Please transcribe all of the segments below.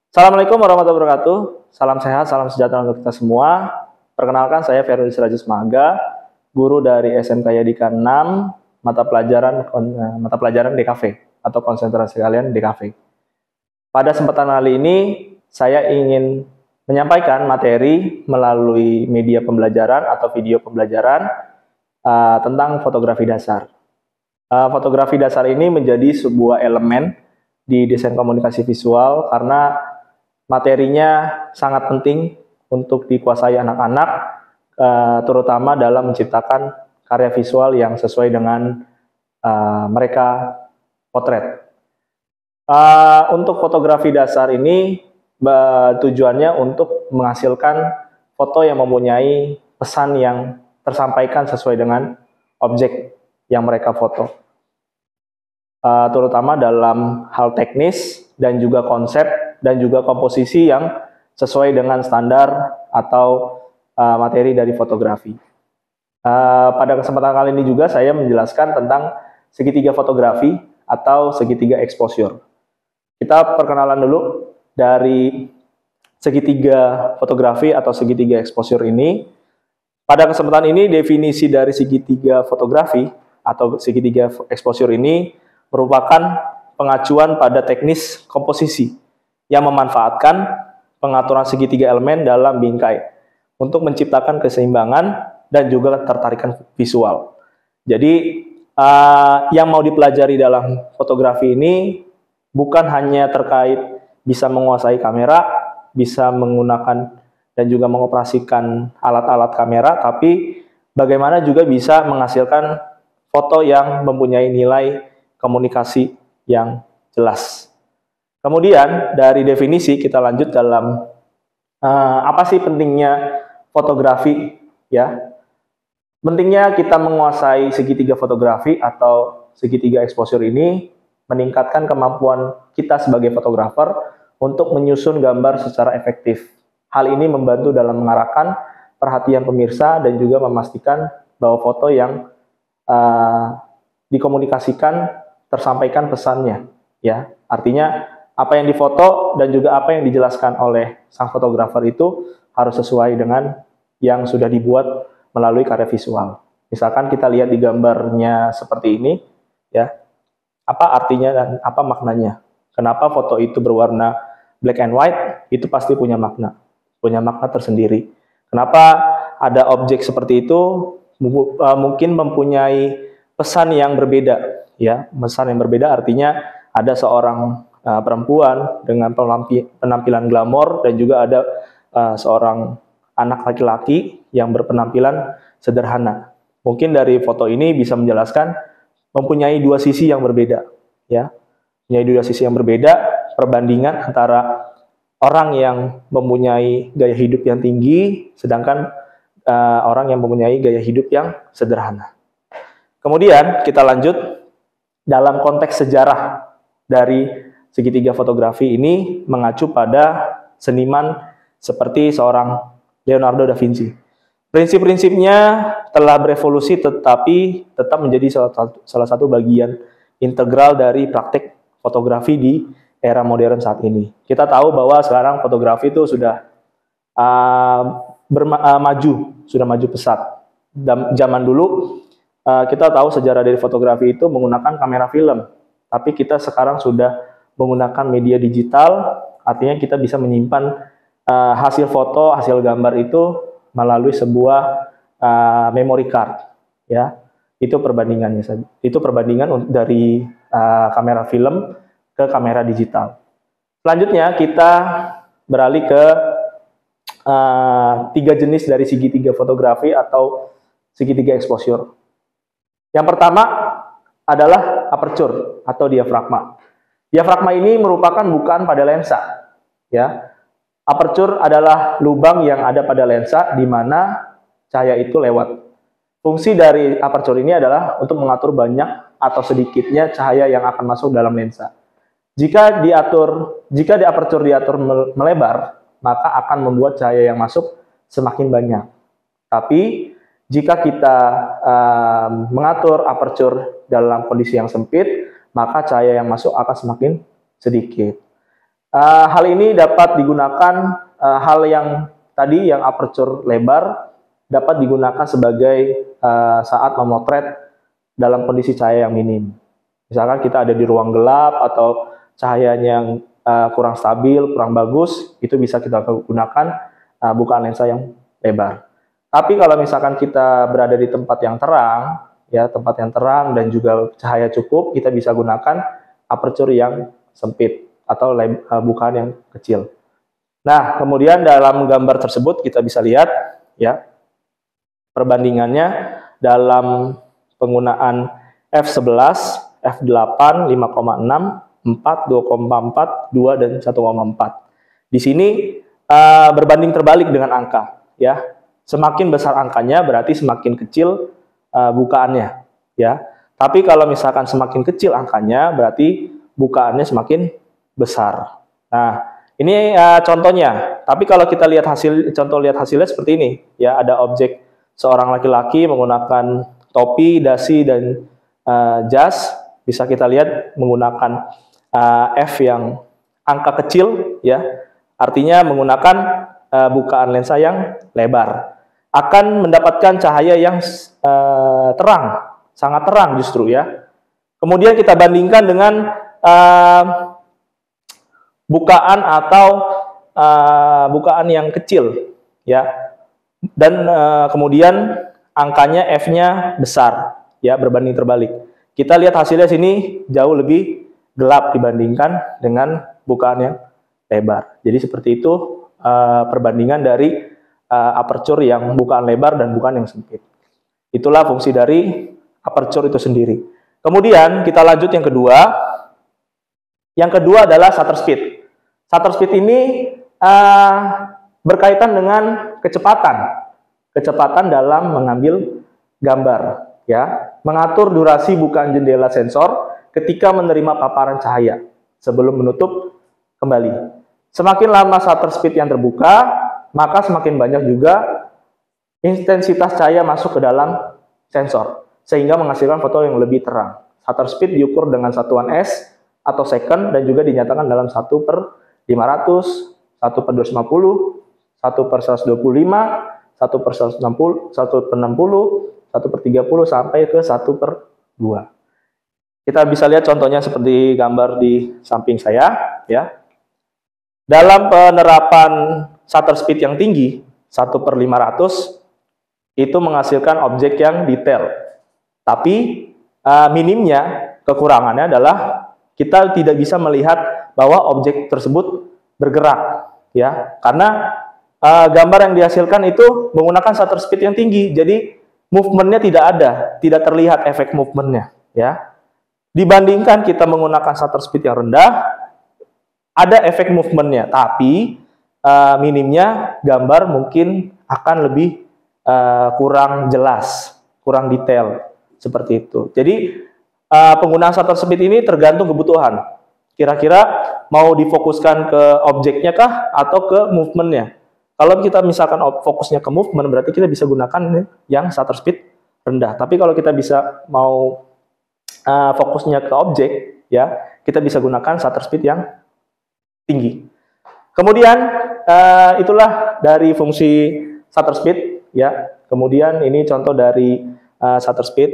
Assalamualaikum warahmatullahi wabarakatuh. Salam sehat, salam sejahtera untuk kita semua. Perkenalkan, saya Ferdi Sirajus Maga, guru dari SMK Yadika 6, mata pelajaran DKV atau konsentrasi kalian DKV. Pada kesempatan kali ini, saya ingin menyampaikan materi melalui media pembelajaran atau video pembelajaran tentang fotografi dasar. Fotografi dasar ini menjadi sebuah elemen di desain komunikasi visual karena materinya sangat penting untuk dikuasai anak-anak, terutama dalam menciptakan karya visual yang sesuai dengan mereka potret. Untuk fotografi dasar ini tujuannya untuk menghasilkan foto yang mempunyai pesan yang tersampaikan sesuai dengan objek yang mereka foto, terutama dalam hal teknis dan juga konsep dan juga komposisi yang sesuai dengan standar atau materi dari fotografi. Pada kesempatan kali ini juga saya menjelaskan tentang segitiga fotografi atau segitiga exposure. Kita perkenalan dulu dari segitiga fotografi atau segitiga exposure ini. Pada kesempatan ini definisi dari segitiga fotografi atau segitiga exposure ini merupakan pengacuan pada teknis komposisi yang memanfaatkan pengaturan segitiga elemen dalam bingkai untuk menciptakan keseimbangan dan juga ketertarikan visual. Jadi yang mau dipelajari dalam fotografi ini bukan hanya terkait bisa menguasai kamera, bisa menggunakan dan juga mengoperasikan alat-alat kamera, tapi bagaimana juga bisa menghasilkan foto yang mempunyai nilai komunikasi yang jelas. Kemudian dari definisi kita lanjut dalam apa sih pentingnya fotografi, ya. Pentingnya kita menguasai segitiga fotografi atau segitiga exposure ini meningkatkan kemampuan kita sebagai fotografer untuk menyusun gambar secara efektif. Hal ini membantu dalam mengarahkan perhatian pemirsa dan juga memastikan bahwa foto yang dikomunikasikan tersampaikan pesannya, ya. Artinya apa yang difoto dan juga apa yang dijelaskan oleh sang fotografer itu harus sesuai dengan yang sudah dibuat melalui karya visual. Misalkan kita lihat di gambarnya seperti ini, ya. Apa artinya dan apa maknanya? Kenapa foto itu berwarna black and white? Itu pasti punya makna tersendiri. Kenapa ada objek seperti itu? Mungkin mempunyai pesan yang berbeda, ya. Pesan yang berbeda artinya ada seorang perempuan dengan penampilan glamor dan juga ada seorang anak laki-laki yang berpenampilan sederhana. Mungkin dari foto ini bisa menjelaskan mempunyai dua sisi yang berbeda, ya. Mempunyai dua sisi yang berbeda, perbandingan antara orang yang mempunyai gaya hidup yang tinggi sedangkan orang yang mempunyai gaya hidup yang sederhana. Kemudian kita lanjut dalam konteks sejarah dari segitiga fotografi ini mengacu pada seniman seperti seorang Leonardo da Vinci. Prinsip-prinsipnya telah berevolusi tetapi tetap menjadi salah satu bagian integral dari praktik fotografi di era modern saat ini. Kita tahu bahwa sekarang fotografi itu sudah maju pesat. Zaman dulu kita tahu sejarah dari fotografi itu menggunakan kamera film, tapi kita sekarang sudah menggunakan media digital, artinya kita bisa menyimpan hasil foto, hasil gambar itu melalui sebuah memory card, ya. Itu perbandingannya saja. Itu perbandingan dari kamera film ke kamera digital. Selanjutnya kita beralih ke tiga jenis dari segitiga fotografi atau segitiga exposure. Yang pertama adalah aperture atau diafragma. Diafragma ini merupakan bukaan pada lensa, ya. Aperture adalah lubang yang ada pada lensa di mana cahaya itu lewat. Fungsi dari aperture ini adalah untuk mengatur banyak atau sedikitnya cahaya yang akan masuk dalam lensa. Jika di aperture diatur melebar, maka akan membuat cahaya yang masuk semakin banyak. Tapi jika kita mengatur aperture dalam kondisi yang sempit, maka cahaya yang masuk akan semakin sedikit. Hal ini dapat digunakan hal yang tadi yang aperture lebar dapat digunakan sebagai saat memotret dalam kondisi cahaya yang minim. Misalkan kita ada di ruang gelap atau cahayanya yang kurang stabil, kurang bagus, itu bisa kita gunakan bukaan lensa yang lebar. Tapi kalau misalkan kita berada di tempat yang terang, ya tempat yang terang dan juga cahaya cukup, kita bisa gunakan aperture yang sempit atau bukaan yang kecil. Nah, kemudian dalam gambar tersebut kita bisa lihat ya perbandingannya dalam penggunaan f11, f8 5,6, 4, 2,4, 2 dan 1,4. Di sini berbanding terbalik dengan angka ya. Semakin besar angkanya berarti semakin kecil bukaannya ya. Tapi kalau misalkan semakin kecil angkanya berarti bukaannya semakin besar. Nah, ini contohnya. Tapi kalau kita lihat hasilnya seperti ini ya, ada objek seorang laki-laki menggunakan topi, dasi dan jas. Bisa kita lihat menggunakan f yang angka kecil ya. Artinya menggunakan bukaan lensa yang lebar. Akan mendapatkan cahaya yang terang, sangat terang justru ya. Kemudian kita bandingkan dengan bukaan atau bukaan yang kecil ya, dan kemudian angkanya f-nya besar ya, berbanding terbalik. Kita lihat hasilnya sini jauh lebih gelap dibandingkan dengan bukaan yang lebar. Jadi seperti itu perbandingan dari aperture yang bukaan lebar dan bukaan yang sempit. Itulah fungsi dari aperture itu sendiri. Kemudian kita lanjut yang kedua. Yang kedua adalah shutter speed. Shutter speed ini berkaitan dengan kecepatan dalam mengambil gambar, ya, mengatur durasi bukaan jendela sensor ketika menerima paparan cahaya sebelum menutup kembali. Semakin lama shutter speed yang terbuka, maka semakin banyak juga intensitas cahaya masuk ke dalam sensor, sehingga menghasilkan foto yang lebih terang. Shutter speed diukur dengan satuan S atau second dan juga dinyatakan dalam 1/500, 1/250, 1/125, 1/160, 1/60, 1/30 sampai ke 1/2. Kita bisa lihat contohnya seperti gambar di samping saya ya. Dalam penerapan shutter speed yang tinggi 1/500 itu menghasilkan objek yang detail. Tapi minimnya, kekurangannya adalah kita tidak bisa melihat bahwa objek tersebut bergerak ya, karena gambar yang dihasilkan itu menggunakan shutter speed yang tinggi, jadi movementnya tidak ada, tidak terlihat efek movementnya ya. Dibandingkan kita menggunakan shutter speed yang rendah, ada efek movementnya, tapi minimnya gambar mungkin akan lebih kurang jelas, kurang detail seperti itu. Jadi penggunaan shutter speed ini tergantung kebutuhan. Kira-kira mau difokuskan ke objeknya kah atau ke movementnya? Kalau kita misalkan fokusnya ke movement, berarti kita bisa gunakan yang shutter speed rendah. Tapi kalau kita mau fokusnya ke objek, ya kita bisa gunakan shutter speed yang tinggi. Kemudian itulah dari fungsi shutter speed, ya. Kemudian ini contoh dari shutter speed,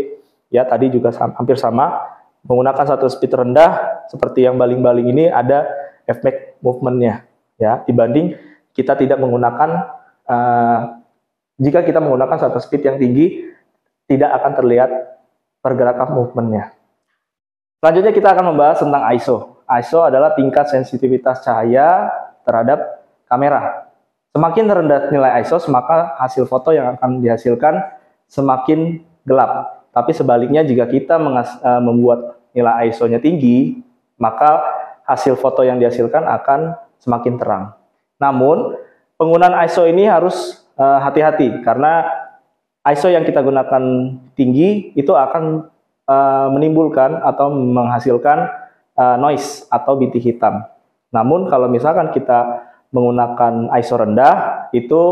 ya tadi juga hampir sama. Menggunakan shutter speed rendah seperti yang baling-baling ini ada efek movementnya, ya. Dibanding kita tidak menggunakan jika kita menggunakan shutter speed yang tinggi tidak akan terlihat pergerakan movementnya. Selanjutnya kita akan membahas tentang ISO. ISO adalah tingkat sensitivitas cahaya terhadap kamera. Semakin rendah nilai ISO, maka hasil foto yang akan dihasilkan semakin gelap. Tapi sebaliknya jika kita membuat nilai ISO-nya tinggi, maka hasil foto yang dihasilkan akan semakin terang. Namun, penggunaan ISO ini harus hati-hati karena ISO yang kita gunakan tinggi itu akan menimbulkan atau menghasilkan noise atau bintik hitam. Namun kalau misalkan kita menggunakan ISO rendah, itu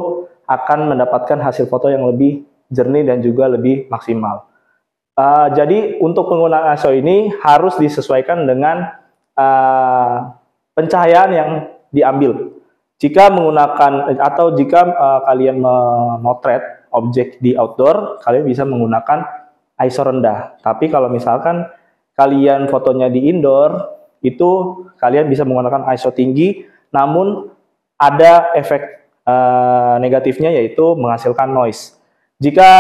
akan mendapatkan hasil foto yang lebih jernih dan juga lebih maksimal. Jadi untuk penggunaan ISO ini harus disesuaikan dengan pencahayaan yang diambil. Jika menggunakan atau jika kalian memotret objek di outdoor, kalian bisa menggunakan ISO rendah. Tapi kalau misalkan kalian fotonya di indoor, itu kalian bisa menggunakan ISO tinggi, namun ada efek negatifnya, yaitu menghasilkan noise. Jika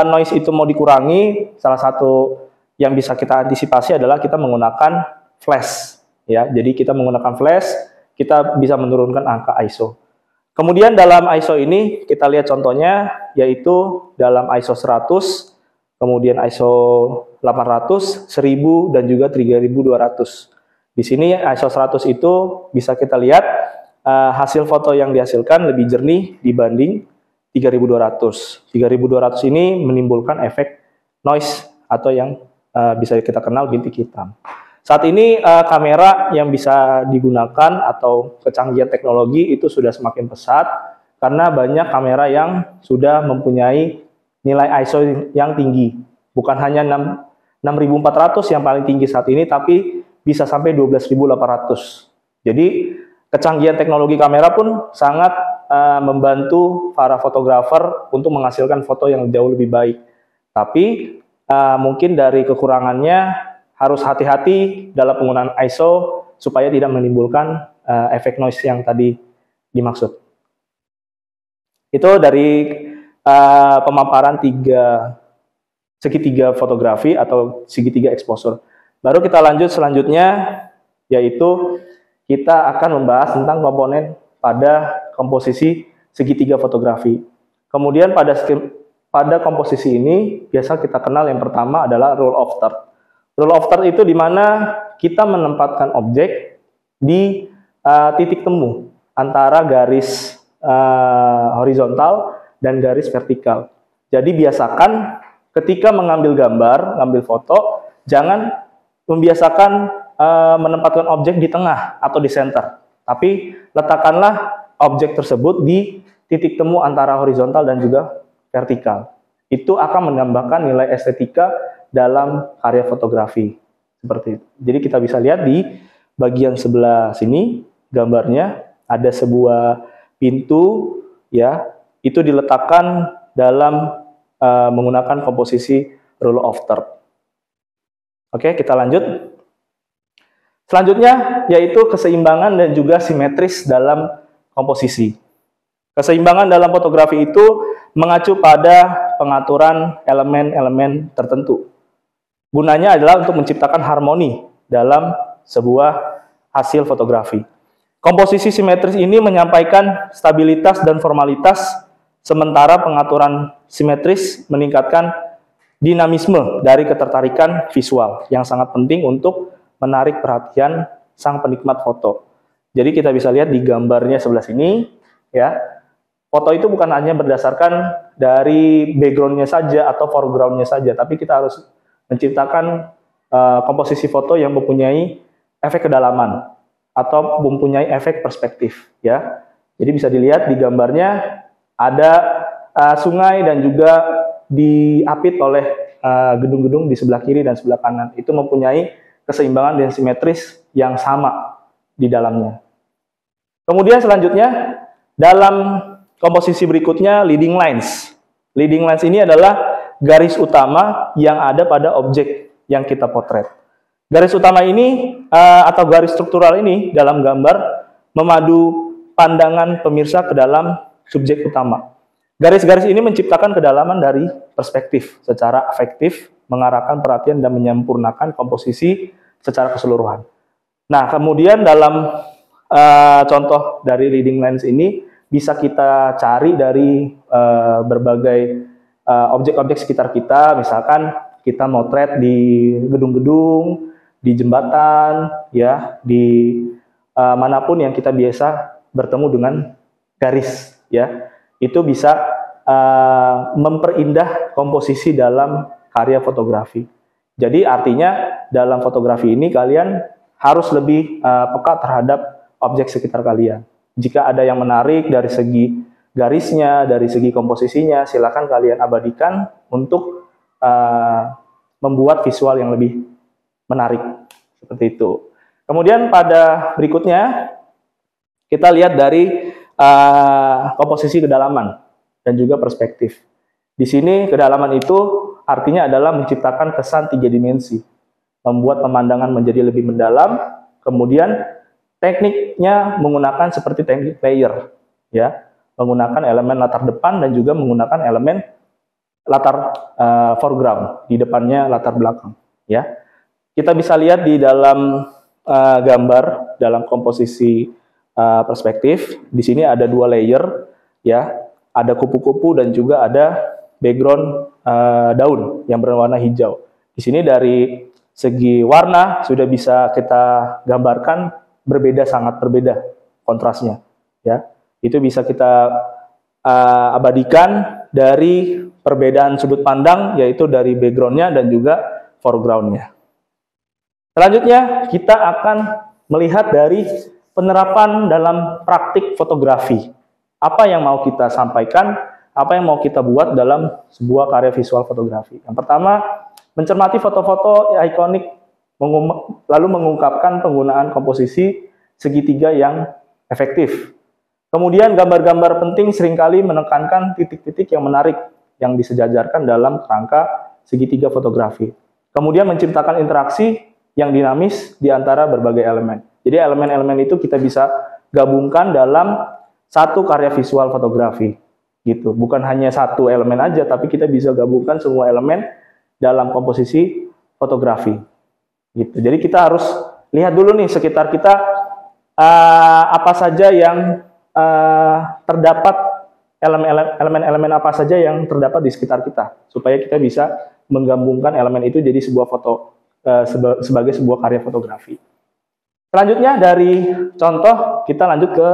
noise itu mau dikurangi, salah satu yang bisa kita antisipasi adalah kita menggunakan flash. Ya, jadi kita menggunakan flash, kita bisa menurunkan angka ISO. Kemudian dalam ISO ini kita lihat contohnya, yaitu dalam ISO 100, kemudian ISO 800, 1000, dan juga 3200. Di sini ISO 100 itu bisa kita lihat hasil foto yang dihasilkan lebih jernih dibanding 3200. 3200 ini menimbulkan efek noise atau yang bisa kita kenal bintik hitam. Saat ini kamera yang bisa digunakan atau kecanggihan teknologi itu sudah semakin pesat karena banyak kamera yang sudah mempunyai nilai ISO yang tinggi. Bukan hanya 6400 yang paling tinggi saat ini, tapi bisa sampai 12800. Jadi kecanggihan teknologi kamera pun sangat membantu para fotografer untuk menghasilkan foto yang jauh lebih baik. Tapi mungkin dari kekurangannya harus hati-hati dalam penggunaan ISO supaya tidak menimbulkan efek noise yang tadi dimaksud. Itu dari pemaparan segitiga fotografi atau segitiga exposure. Baru kita lanjut selanjutnya, yaitu kita akan membahas tentang komponen pada komposisi segitiga fotografi. Kemudian pada komposisi ini biasa kita kenal yang pertama adalah rule of third. Rule of third itu di mana kita menempatkan objek di titik temu antara garis horizontal dan garis vertikal. Jadi biasakan ketika mengambil gambar, mengambil foto, jangan membiasakan menempatkan objek di tengah atau di center. Tapi letakkanlah objek tersebut di titik temu antara horizontal dan juga vertikal. Itu akan menambahkan nilai estetika dalam karya fotografi seperti itu. Jadi kita bisa lihat di bagian sebelah sini gambarnya ada sebuah pintu, ya, itu diletakkan dalam menggunakan komposisi rule of third. Oke, kita lanjut. Selanjutnya yaitu keseimbangan dan juga simetris dalam komposisi. Keseimbangan dalam fotografi itu mengacu pada pengaturan elemen-elemen tertentu. Gunanya adalah untuk menciptakan harmoni dalam sebuah hasil fotografi. Komposisi simetris ini menyampaikan stabilitas dan formalitas, sementara pengaturan simetris meningkatkan dinamisme dari ketertarikan visual yang sangat penting untuk menarik perhatian sang penikmat foto. Jadi kita bisa lihat di gambarnya sebelah sini, ya. Foto itu bukan hanya berdasarkan dari background-nya saja atau foreground-nya saja, tapi kita harus menciptakan komposisi foto yang mempunyai efek kedalaman atau mempunyai efek perspektif, ya. Jadi bisa dilihat di gambarnya ada sungai dan juga diapit oleh gedung-gedung di sebelah kiri dan sebelah kanan. Itu mempunyai keseimbangan dan simetris yang sama di dalamnya. Kemudian selanjutnya dalam komposisi berikutnya leading lines. Leading lines ini adalah garis utama yang ada pada objek yang kita potret. Garis utama ini atau garis struktural ini dalam gambar memadu pandangan pemirsa ke dalam subjek utama. Garis-garis ini menciptakan kedalaman dari perspektif secara afektif, mengarahkan perhatian dan menyempurnakan komposisi secara keseluruhan. Nah, kemudian dalam contoh dari leading lines ini bisa kita cari dari berbagai objek-objek sekitar kita. Misalkan kita motret di gedung-gedung, di jembatan, ya, di manapun yang kita biasa bertemu dengan garis, ya. Itu bisa memperindah komposisi dalam karya fotografi. Jadi artinya dalam fotografi ini kalian harus lebih peka terhadap objek sekitar kalian. Jika ada yang menarik dari segi garisnya, dari segi komposisinya, silakan kalian abadikan untuk membuat visual yang lebih menarik. Seperti itu. Kemudian pada berikutnya kita lihat dari komposisi kedalaman dan juga perspektif. Di sini kedalaman itu artinya adalah menciptakan kesan 3 dimensi, membuat pemandangan menjadi lebih mendalam. Kemudian tekniknya menggunakan seperti teknik layer, ya, menggunakan elemen latar depan dan juga menggunakan elemen latar foreground, di depannya latar belakang, ya. Kita bisa lihat di dalam gambar dalam komposisi perspektif. Di sini ada 2 layer, ya, ada kupu-kupu dan juga ada background daun yang berwarna hijau. Di sini dari segi warna sudah bisa kita gambarkan berbeda, sangat berbeda kontrasnya, ya. Itu bisa kita abadikan dari perbedaan sudut pandang, yaitu dari backgroundnya dan juga foregroundnya. Selanjutnya kita akan melihat dari penerapan dalam praktik fotografi. Apa yang mau kita sampaikan, apa yang mau kita buat dalam sebuah karya visual fotografi. Yang pertama, mencermati foto-foto ikonik, lalu mengungkapkan penggunaan komposisi segitiga yang efektif. Kemudian gambar-gambar penting seringkali menekankan titik-titik yang menarik yang disejajarkan dalam kerangka segitiga fotografi. Kemudian menciptakan interaksi yang dinamis di antara berbagai elemen. Jadi elemen-elemen itu kita bisa gabungkan dalam satu karya visual fotografi, gitu. Bukan hanya satu elemen aja, tapi kita bisa gabungkan semua elemen dalam komposisi fotografi, gitu. Jadi kita harus lihat dulu nih sekitar kita apa saja yang terdapat, elemen-elemen apa saja yang terdapat di sekitar kita, supaya kita bisa menggabungkan elemen itu jadi sebuah foto, sebagai sebuah karya fotografi. Selanjutnya dari contoh kita lanjut ke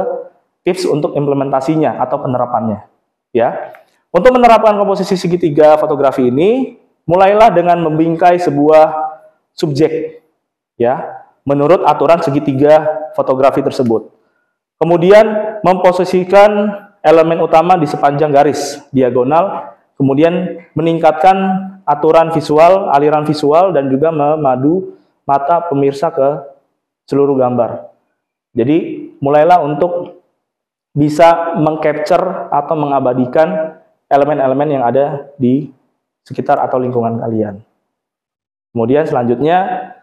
tips untuk implementasinya atau penerapannya, ya. Untuk menerapkan komposisi segitiga fotografi ini, mulailah dengan membingkai sebuah subjek, ya, menurut aturan segitiga fotografi tersebut. Kemudian memposisikan elemen utama di sepanjang garis diagonal, kemudian meningkatkan aturan visual, aliran visual, dan juga memadu mata pemirsa ke seluruh gambar. Jadi mulailah untuk bisa mengcapture atau mengabadikan elemen-elemen yang ada di sekitar atau lingkungan kalian. Kemudian selanjutnya,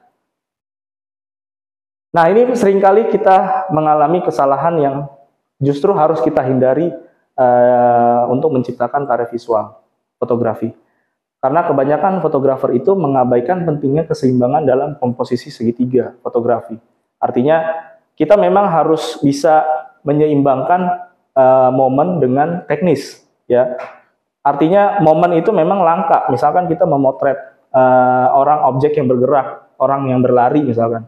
nah ini seringkali kita mengalami kesalahan yang justru harus kita hindari untuk menciptakan karya visual fotografi. Karena kebanyakan fotografer itu mengabaikan pentingnya keseimbangan dalam komposisi segitiga fotografi. Artinya kita memang harus bisa menyeimbangkan momen dengan teknis, ya. Artinya momen itu memang langka. Misalkan kita memotret orang, objek yang bergerak, orang yang berlari misalkan.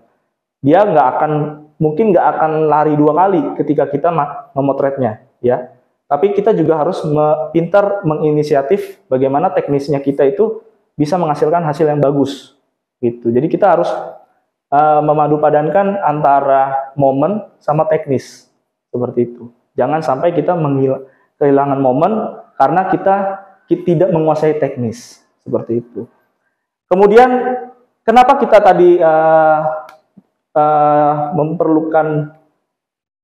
Dia mungkin nggak akan lari 2 kali ketika kita memotretnya, ya. Tapi kita juga harus pintar menginisiatif bagaimana teknisnya kita itu bisa menghasilkan hasil yang bagus, gitu. Jadi kita harus memadupadankan antara momen sama teknis, seperti itu. Jangan sampai kita kehilangan momen karena kita tidak menguasai teknis, seperti itu. Kemudian kenapa kita tadi memerlukan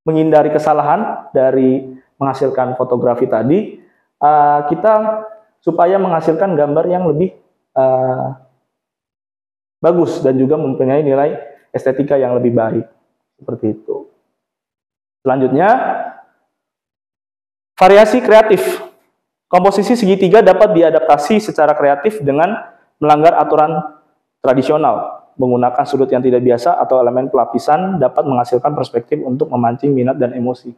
menghindari kesalahan dari menghasilkan fotografi tadi, kita supaya menghasilkan gambar yang lebih bagus dan juga mempunyai nilai estetika yang lebih baik, seperti itu. Selanjutnya, variasi kreatif. Komposisi segitiga dapat diadaptasi secara kreatif dengan melanggar aturan tradisional. Menggunakan sudut yang tidak biasa atau elemen pelapisan dapat menghasilkan perspektif untuk memancing minat dan emosi.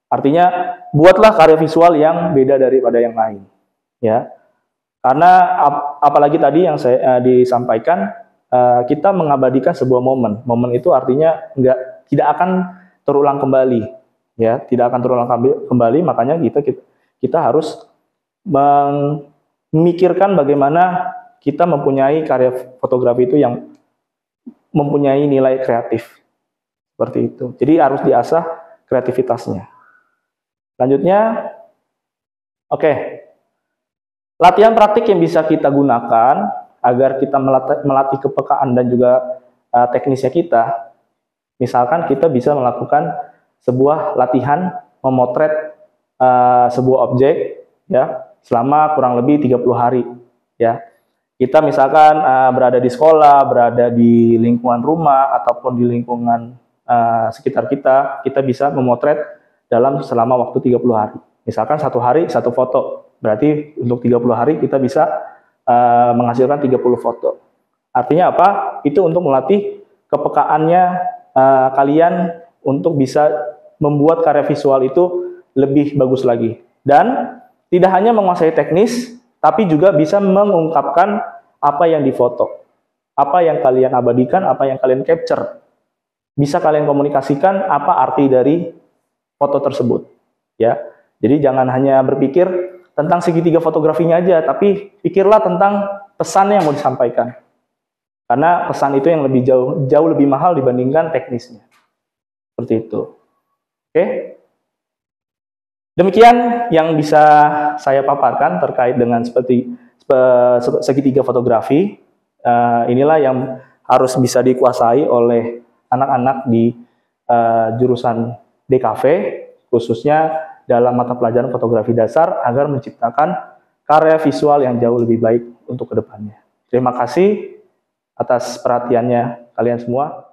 Artinya, buatlah karya visual yang beda daripada yang lain, ya. Karena apalagi tadi yang saya disampaikan, kita mengabadikan sebuah momen. Momen itu artinya tidak akan terulang kembali, ya, tidak akan terulang kembali. Makanya kita harus memikirkan bagaimana kita mempunyai karya fotografi itu yang mempunyai nilai kreatif, seperti itu. Jadi harus diasah kreativitasnya. Selanjutnya, oke. Latihan praktik yang bisa kita gunakan agar kita melatih kepekaan dan juga teknisnya kita. Misalkan kita bisa melakukan sebuah latihan memotret sebuah objek ya selama kurang lebih 30 hari ya. Kita misalkan berada di sekolah, berada di lingkungan rumah ataupun di lingkungan sekitar kita bisa memotret selama waktu 30 hari. Misalkan satu hari satu foto. Berarti untuk 30 hari kita bisa menghasilkan 30 foto. Artinya apa? Itu untuk melatih kepekaannya kalian untuk bisa membuat karya visual itu lebih bagus lagi. Dan tidak hanya menguasai teknis, tapi juga bisa mengungkapkan apa yang difoto, apa yang kalian abadikan, apa yang kalian capture. Bisa kalian komunikasikan apa arti dari foto tersebut. Ya, jadi jangan hanya berpikir tentang segitiga fotografinya aja, tapi pikirlah tentang pesan yang mau disampaikan. Karena pesan itu yang lebih jauh lebih mahal dibandingkan teknisnya. Seperti itu. Oke. Demikian yang bisa saya paparkan terkait dengan segitiga fotografi. Inilah yang harus bisa dikuasai oleh anak-anak di jurusan DKV, khususnya dalam mata pelajaran fotografi dasar, agar menciptakan karya visual yang jauh lebih baik untuk kedepannya. Terima kasih atas perhatiannya kalian semua.